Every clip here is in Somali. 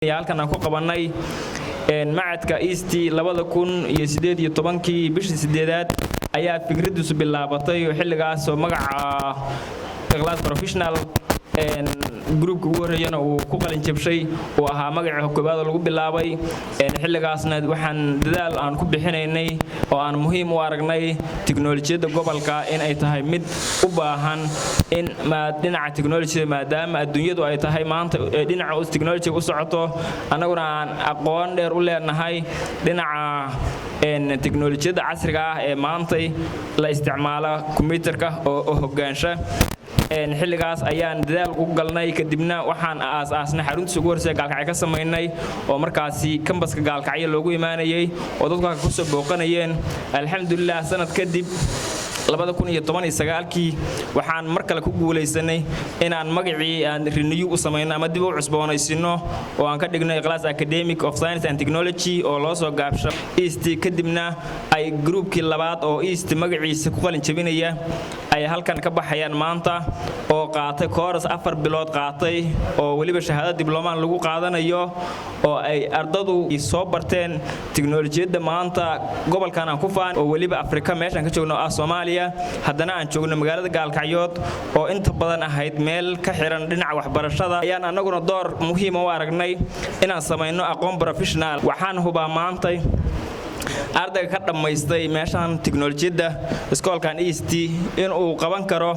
halkan aan ku qabanay macadka East 2018 bishii 8 ayaa fikradiisu bilaabatay oo xilligaas oo magaca class professional group ugu horeeyana uu ku qalin jabshay oo ahaa magaca koobaad lagu bilaabay xilligaasna waxaan dadaal aan ku bixinaynay oo aan muhiim u aragnay tiknoolajiyada gobolka in ay tahay mid u baahan in dhinaca tiknoolajiyada maadaama adduunyadu ay tahay maanta dhinaca tiknoolajiyada u socoto anaguna aan aqoon dheer u leenahay dhinaca tiknoolajiyada casriga ah ee maanta la isticmaalo kombiyuutarka oo hogaansha xilligaas ayaan dadaal ugu galnay kadibna waxaan aasaasnay xarunta ugu horreysay gaalkacyo ka sameynay oo markaasi kambaska gaalkacyo loogu imaanayay oo dadku ku soo booqanayeen alxamdulillah sanad kadib 2019 waxaan mar kale ku guuleysanay inaan magacii aan renew u sameeyno ama dib u cusboonaysiino oo aan ka dhignay class academic of science and technology oo loo soo gaabsho East kadibna ay groupkii labaad oo East magaciisa ku qalin jabinaya ay halkan ka baxayaan maanta oo qaatay course 4 bilood qaatay oo waliba shahaado diblooma lagu qaadanayo oo ay ardadu soo barteen tiknoolajiyada maanta gobolkan aan ku faan oo waliba Afrika meeshan ka joogno Soomaaliya haddana aan joogno magaalada Gaalkacyood oo inta badan ahayd meel ka xiran dhinaca waxbarashada ayaan anaguna door muhiim u aragnay inaan sameeyno aqoon professional waxaan hubaa maanta ardayga ka dhamaystay meeshan tiknoolajiyada iskoolkan East in uu qaban karo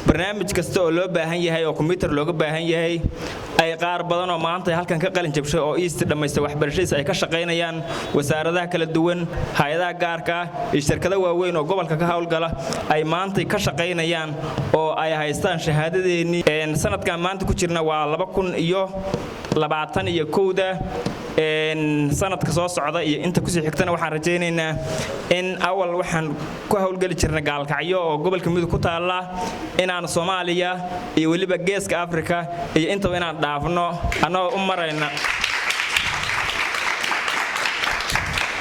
barnaamij kasta oo loo baahan yahay oo kombiyuutar looga baahan yahay ay qaar badan oo maanta halkan ka qalin jabshay oo East dhamaystay waxbarashadiisa ay ka shaqeynayaan wasaaradaha kala duwan hay'adaha gaarka ah iyo shirkadaha waaweyn oo gobolka ka hawlgala ay maanta ka shaqeynayaan oo ay haystaan shahaadadeeni sanadkan maanta ku jirna waa 2021 sanadka soo socda iyo inta ku sii xigtana waxaan rajaynaynaa in awal waxaan ku hawlgali jirnay Gaalkacyo oo gobolka Mudug ku taala inaan Soomaaliya iyo waliba Geeska Afrika iyo inta inaan dhaafno anoo u marayna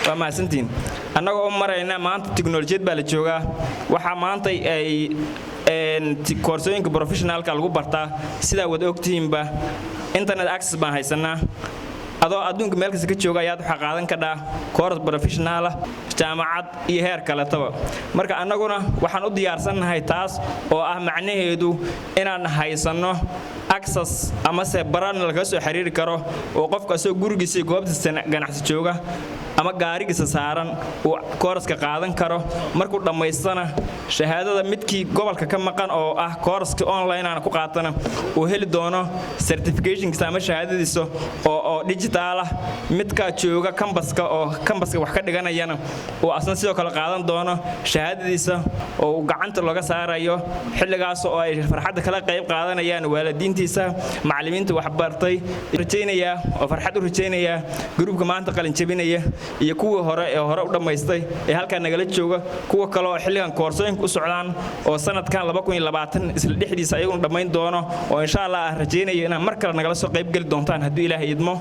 waa maasantiin anagoo u marayna maanta tiknoolajiyad baa la joogaa waxa maanta ay koorsooyinka professionalka lagu bartaa sida wada ogtiinba internet access baan haysanaa adoo adduunka meel kasta ka jooga ayaad waxa qaadan ka dhaa course professional jaamacad iyo heer kale taba marka anaguna waxaan u diyaarsanahay taas oo ah macnaheedu inaan haysano access ama se baran laga soo xiriiri karo oo qofka soo gurigiisa goobtiisa ganacsi jooga ama gaarigiisa saaran oo course ka qaadan karo markuu dhameystana shahaadada midkii gobolka ka maqan oo ah course online aan ku qaatana oo heli doono certification ama shahaadadiisa oo digital ah midka jooga campuska wax ka dhiganayana oo asna sidoo kale qaadan doono shahaadadiisa oo gacanta looga saarayo xilligaas oo ay farxad kala qayb qaadanayaan waalidiintiisa macallimiinta wax bartay rajaynaya oo farxad u rajaynaya groupka maanta qalin jabinaya iyo kuwa hore u dhameystay ee halka nagala jooga kuwa kale oo xilligan koorsooyinka u socdaan oo sanadkan 2020 isla dhixdiisa ayagu dhameyn doono oo insha Allah rajaynaya inaan mar kale nagala soo qayb gali doontaan haddii Ilaahay idmo